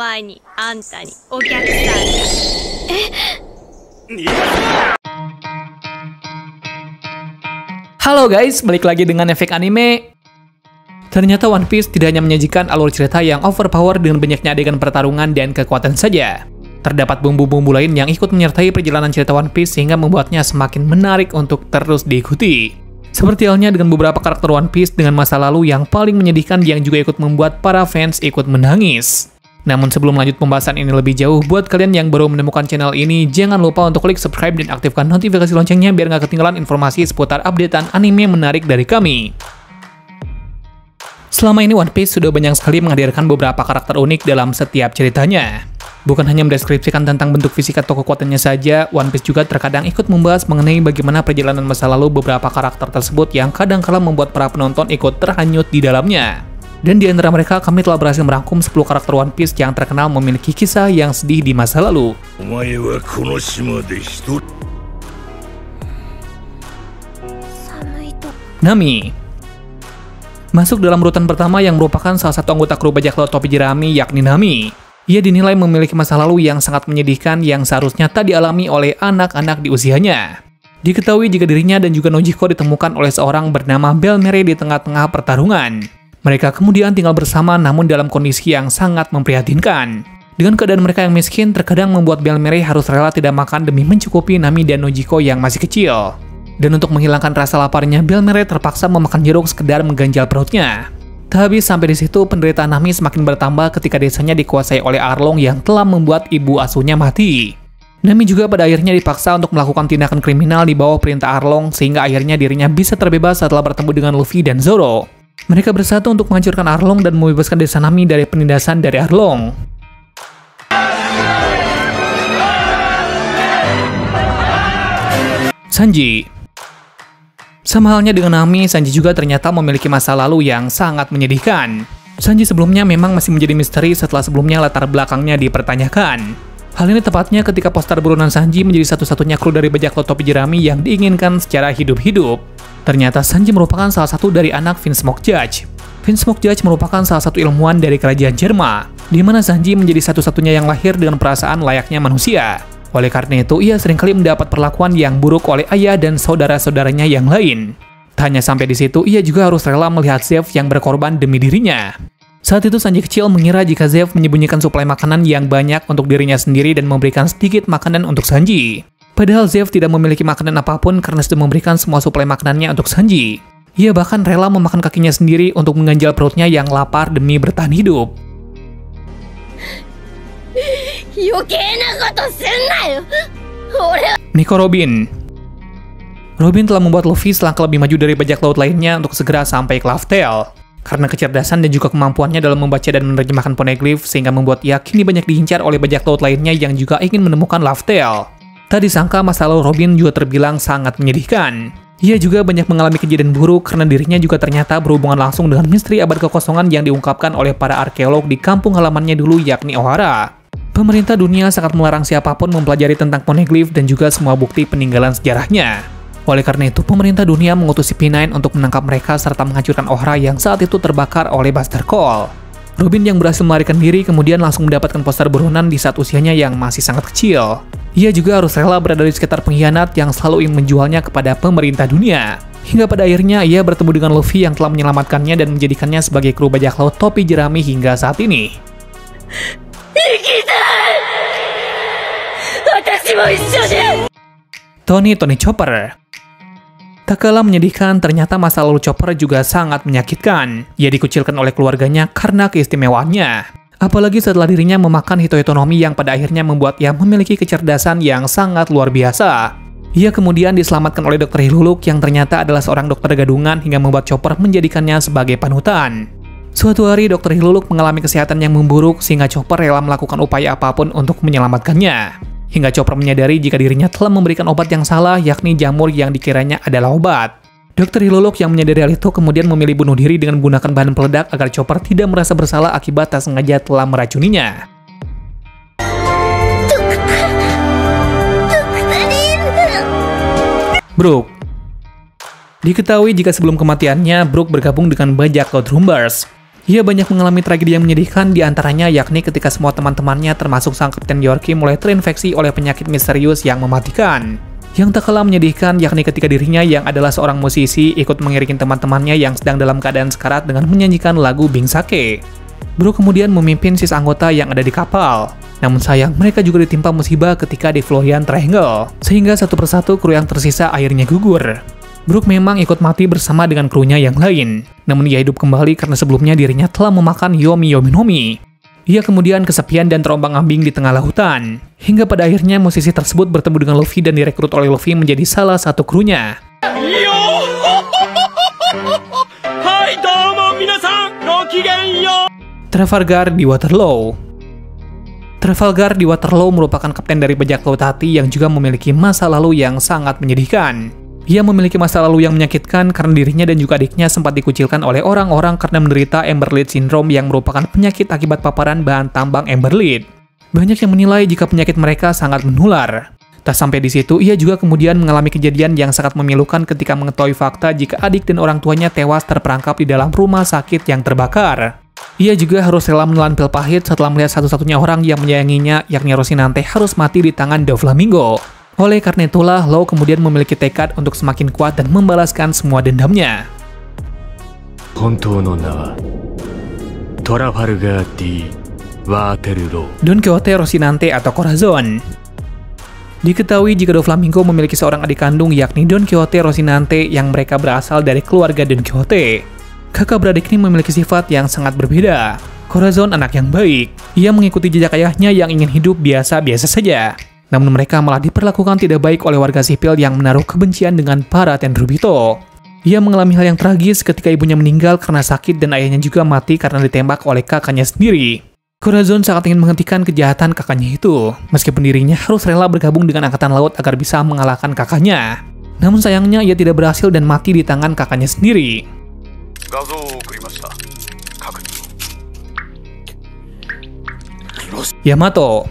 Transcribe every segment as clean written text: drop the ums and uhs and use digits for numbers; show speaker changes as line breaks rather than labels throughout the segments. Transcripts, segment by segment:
前にあんたにお客さんが。
Halo guys, balik lagi dengan efek anime. Ternyata One Piece tidak hanya menyajikan alur cerita yang overpower dengan banyaknya adegan pertarungan dan kekuatan saja. Terdapat bumbu-bumbu lain yang ikut menyertai perjalanan cerita One Piece sehingga membuatnya semakin menarik untuk terus diikuti. Seperti halnya dengan beberapa karakter One Piece dengan masa lalu yang paling menyedihkan yang juga ikut membuat para fans ikut menangis. Namun sebelum lanjut pembahasan ini lebih jauh, buat kalian yang baru menemukan channel ini, jangan lupa untuk klik subscribe dan aktifkan notifikasi loncengnya biar nggak ketinggalan informasi seputar updatean anime menarik dari kami. Selama ini One Piece sudah banyak sekali menghadirkan beberapa karakter unik dalam setiap ceritanya. Bukan hanya mendeskripsikan tentang bentuk fisik atau kekuatannya saja, One Piece juga terkadang ikut membahas mengenai bagaimana perjalanan masa lalu beberapa karakter tersebut yang kadang-kala membuat para penonton ikut terhanyut di dalamnya. Dan di antara mereka, kami telah berhasil merangkum 10 karakter One Piece yang terkenal memiliki kisah yang sedih di masa lalu. Nami masuk dalam urutan pertama yang merupakan salah satu anggota kru bajak laut topi jerami, yakni Nami. Ia dinilai memiliki masa lalu yang sangat menyedihkan yang seharusnya tak dialami oleh anak-anak di usianya. Diketahui jika dirinya dan juga Nojiko ditemukan oleh seorang bernama Bell-Mere di tengah-tengah pertarungan. Mereka kemudian tinggal bersama namun dalam kondisi yang sangat memprihatinkan. Dengan keadaan mereka yang miskin, terkadang membuat Bell-Mere harus rela tidak makan demi mencukupi Nami dan Nojiko yang masih kecil. Dan untuk menghilangkan rasa laparnya, Bell-Mere terpaksa memakan jeruk sekedar mengganjal perutnya. Tak habis sampai di situ, penderitaan Nami semakin bertambah ketika desanya dikuasai oleh Arlong yang telah membuat ibu asuhnya mati. Nami juga pada akhirnya dipaksa untuk melakukan tindakan kriminal di bawah perintah Arlong sehingga akhirnya dirinya bisa terbebas setelah bertemu dengan Luffy dan Zoro. Mereka bersatu untuk menghancurkan Arlong dan membebaskan desa Nami dari penindasan dari Arlong. Sanji. Sama halnya dengan Nami, Sanji juga ternyata memiliki masa lalu yang sangat menyedihkan. Sanji sebelumnya memang masih menjadi misteri setelah sebelumnya latar belakangnya dipertanyakan. Hal ini tepatnya ketika poster buronan Sanji menjadi satu-satunya kru dari bajak laut topi jerami yang diinginkan secara hidup-hidup. Ternyata Sanji merupakan salah satu dari anak Vinsmoke Judge. Vinsmoke Judge merupakan salah satu ilmuwan dari kerajaan Jerma, di mana Sanji menjadi satu-satunya yang lahir dengan perasaan layaknya manusia. Oleh karena itu, ia seringkali mendapat perlakuan yang buruk oleh ayah dan saudara-saudaranya yang lain. Tak hanya sampai di situ, ia juga harus rela melihat Zeff yang berkorban demi dirinya. Saat itu Sanji kecil mengira jika Zeff menyembunyikan suplai makanan yang banyak untuk dirinya sendiri dan memberikan sedikit makanan untuk Sanji. Padahal Zeff tidak memiliki makanan apapun karena sudah memberikan semua suplai makanannya untuk Sanji. Ia bahkan rela memakan kakinya sendiri untuk mengganjal perutnya yang lapar demi bertahan hidup. Nico Robin. Robin telah membuat Luffy selangkah lebih maju dari bajak laut lainnya untuk segera sampai ke Laugh Tale. Karena kecerdasan dan juga kemampuannya dalam membaca dan menerjemahkan poneglyph sehingga membuat ia kini banyak diincar oleh bajak laut lainnya yang juga ingin menemukan Laugh Tale. Tak disangka masa lalu Robin juga terbilang sangat menyedihkan. Ia juga banyak mengalami kejadian buruk karena dirinya juga ternyata berhubungan langsung dengan misteri abad kekosongan yang diungkapkan oleh para arkeolog di kampung halamannya dulu yakni Ohara. Pemerintah dunia sangat melarang siapapun mempelajari tentang poneglyph dan juga semua bukti peninggalan sejarahnya. Oleh karena itu, pemerintah dunia mengutus P9 untuk menangkap mereka serta menghancurkan Ohara yang saat itu terbakar oleh Buster Cole. Robin yang berhasil melarikan diri kemudian langsung mendapatkan poster buronan di saat usianya yang masih sangat kecil. Ia juga harus rela berada di sekitar pengkhianat yang selalu ingin menjualnya kepada pemerintah dunia. Hingga pada akhirnya ia bertemu dengan Luffy yang telah menyelamatkannya dan menjadikannya sebagai kru bajak laut topi jerami hingga saat ini. Tony Chopper. Tak kalah menyedihkan, ternyata masa lalu Chopper juga sangat menyakitkan. Ia dikucilkan oleh keluarganya karena keistimewaannya. Apalagi setelah dirinya memakan hitoitonomi yang pada akhirnya membuat ia memiliki kecerdasan yang sangat luar biasa. Ia kemudian diselamatkan oleh Dr. Hiluluk yang ternyata adalah seorang dokter gadungan hingga membuat Chopper menjadikannya sebagai panutan. Suatu hari Dr. Hiluluk mengalami kesehatan yang memburuk sehingga Chopper rela melakukan upaya apapun untuk menyelamatkannya. Hingga Chopper menyadari jika dirinya telah memberikan obat yang salah, yakni jamur yang dikiranya adalah obat. Dr. Hiluluk yang menyadari hal itu kemudian memilih bunuh diri dengan menggunakan bahan peledak agar Chopper tidak merasa bersalah akibat tak sengaja telah meracuninya. Brook. Diketahui jika sebelum kematiannya, Brook bergabung dengan bajak laut Rumbers. Ia banyak mengalami tragedi yang menyedihkan, diantaranya yakni ketika semua teman-temannya termasuk sang Kapten Yorki mulai terinfeksi oleh penyakit misterius yang mematikan. Yang tak kalah menyedihkan yakni ketika dirinya yang adalah seorang musisi ikut mengiringi teman-temannya yang sedang dalam keadaan sekarat dengan menyanyikan lagu Bing Sake. Bro kemudian memimpin sisa anggota yang ada di kapal. Namun sayang, mereka juga ditimpa musibah ketika di Florian Triangle, sehingga satu persatu kru yang tersisa akhirnya gugur. Brook memang ikut mati bersama dengan krunya yang lain, namun ia hidup kembali karena sebelumnya dirinya telah memakan Yomi Nomi. Ia kemudian kesepian dan terombang-ambing di tengah lautan, hingga pada akhirnya musisi tersebut bertemu dengan Luffy dan direkrut oleh Luffy menjadi salah satu krunya. Trafalgar di Waterloo. Trafalgar di Waterloo merupakan kapten dari bajak laut hati yang juga memiliki masa lalu yang sangat menyedihkan. Ia memiliki masa lalu yang menyakitkan karena dirinya dan juga adiknya sempat dikucilkan oleh orang-orang karena menderita Emberlead Syndrome yang merupakan penyakit akibat paparan bahan tambang Emberlead. Banyak yang menilai jika penyakit mereka sangat menular. Tak sampai di situ, ia juga kemudian mengalami kejadian yang sangat memilukan ketika mengetahui fakta jika adik dan orang tuanya tewas terperangkap di dalam rumah sakit yang terbakar. Ia juga harus rela menelan pil pahit setelah melihat satu-satunya orang yang menyayanginya, yakni Rocinante, harus mati di tangan Doflamingo. Oleh karena itulah, Law kemudian memiliki tekad untuk semakin kuat dan membalaskan semua dendamnya. Don Quixote Rocinante atau Corazon. Diketahui jika Doflamingo memiliki seorang adik kandung yakni Don Quixote Rocinante yang mereka berasal dari keluarga Don Quixote. Kakak beradik ini memiliki sifat yang sangat berbeda. Corazon anak yang baik. Ia mengikuti jejak ayahnya yang ingin hidup biasa-biasa saja. Namun mereka malah diperlakukan tidak baik oleh warga sipil yang menaruh kebencian dengan para Tenryubito. Ia mengalami hal yang tragis ketika ibunya meninggal karena sakit dan ayahnya juga mati karena ditembak oleh kakaknya sendiri. Corazon sangat ingin menghentikan kejahatan kakaknya itu, meskipun dirinya harus rela bergabung dengan angkatan laut agar bisa mengalahkan kakaknya. Namun sayangnya ia tidak berhasil dan mati di tangan kakaknya sendiri. Yamato.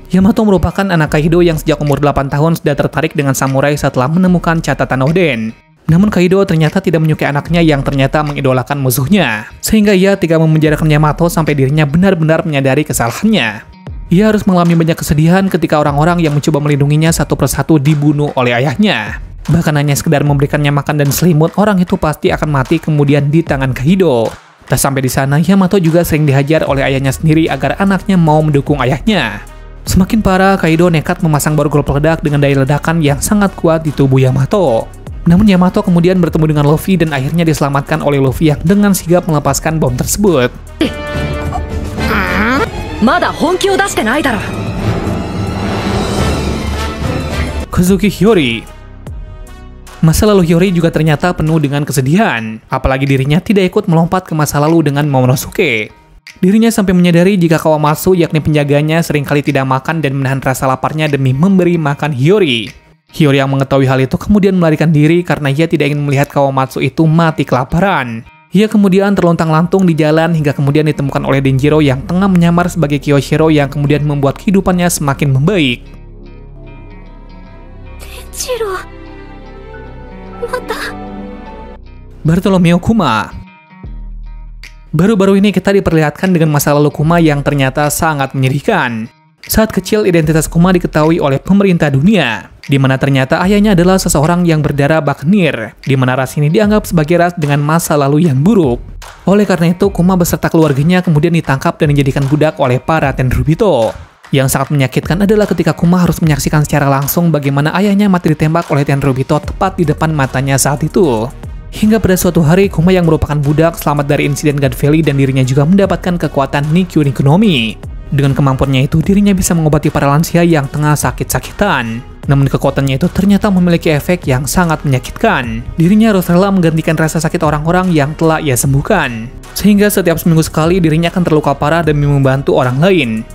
Yamato merupakan anak Kaido yang sejak umur 8 tahun sudah tertarik dengan samurai setelah menemukan catatan Oden. Namun Kaido ternyata tidak menyukai anaknya yang ternyata mengidolakan musuhnya, sehingga ia tega memenjarakan Yamato sampai dirinya benar-benar menyadari kesalahannya. Ia harus mengalami banyak kesedihan ketika orang-orang yang mencoba melindunginya satu persatu dibunuh oleh ayahnya. Bahkan hanya sekedar memberikannya makan dan selimut, orang itu pasti akan mati kemudian di tangan Kaido. Tak sampai di sana, Yamato juga sering dihajar oleh ayahnya sendiri agar anaknya mau mendukung ayahnya. Semakin parah, Kaido nekat memasang borgol peledak dengan daya ledakan yang sangat kuat di tubuh Yamato. Namun Yamato kemudian bertemu dengan Luffy dan akhirnya diselamatkan oleh Luffy yang dengan sigap melepaskan bom tersebut. Kozuki Hiyori. Masa lalu Hiyori juga ternyata penuh dengan kesedihan, apalagi dirinya tidak ikut melompat ke masa lalu dengan Momonosuke. Dirinya sampai menyadari jika Kawamatsu yakni penjaganya seringkali tidak makan dan menahan rasa laparnya demi memberi makan Hiyori. Hiyori yang mengetahui hal itu kemudian melarikan diri karena ia tidak ingin melihat Kawamatsu itu mati kelaparan. Ia kemudian terlontang-lantung di jalan hingga kemudian ditemukan oleh Denjiro yang tengah menyamar sebagai Kyoshiro yang kemudian membuat kehidupannya semakin membaik.
Denjiro, mata.
Bartolomeo Kuma. Baru-baru ini kita diperlihatkan dengan masa lalu Kuma yang ternyata sangat menyedihkan. Saat kecil, identitas Kuma diketahui oleh pemerintah dunia, di mana ternyata ayahnya adalah seseorang yang berdarah Baknir, di mana ras ini dianggap sebagai ras dengan masa lalu yang buruk. Oleh karena itu, Kuma beserta keluarganya kemudian ditangkap dan dijadikan budak oleh para Tenryubito. Yang sangat menyakitkan adalah ketika Kuma harus menyaksikan secara langsung bagaimana ayahnya mati ditembak oleh Tenryubito tepat di depan matanya saat itu. Hingga pada suatu hari, Kuma yang merupakan budak selamat dari insiden God Valley dan dirinya juga mendapatkan kekuatan Nikkyu Nikunomi. Dengan kemampuannya itu, dirinya bisa mengobati para lansia yang tengah sakit-sakitan. Namun kekuatannya itu ternyata memiliki efek yang sangat menyakitkan. Dirinya harus rela menggantikan rasa sakit orang-orang yang telah ia sembuhkan. Sehingga setiap seminggu sekali dirinya akan terluka parah demi membantu orang lain.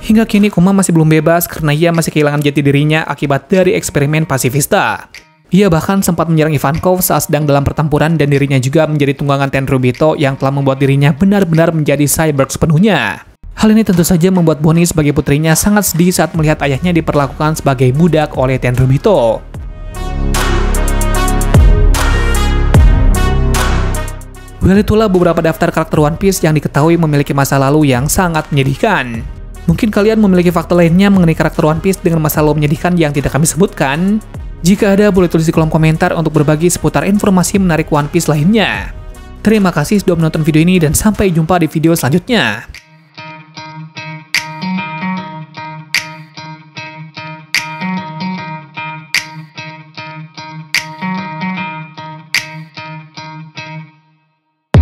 Hingga kini Kuma masih belum bebas karena ia masih kehilangan jati dirinya akibat dari eksperimen pasifista. Ia bahkan sempat menyerang Ivankov saat sedang dalam pertempuran dan dirinya juga menjadi tunggangan Tenryubito yang telah membuat dirinya benar-benar menjadi cyborg sepenuhnya. Hal ini tentu saja membuat Bonnie sebagai putrinya sangat sedih saat melihat ayahnya diperlakukan sebagai budak oleh Well, itulah beberapa daftar karakter One Piece yang diketahui memiliki masa lalu yang sangat menyedihkan. Mungkin kalian memiliki fakta lainnya mengenai karakter One Piece dengan masa lalu menyedihkan yang tidak kami sebutkan. Jika ada, boleh tulis di kolom komentar untuk berbagi seputar informasi menarik One Piece lainnya. Terima kasih sudah menonton video ini dan sampai jumpa di video selanjutnya.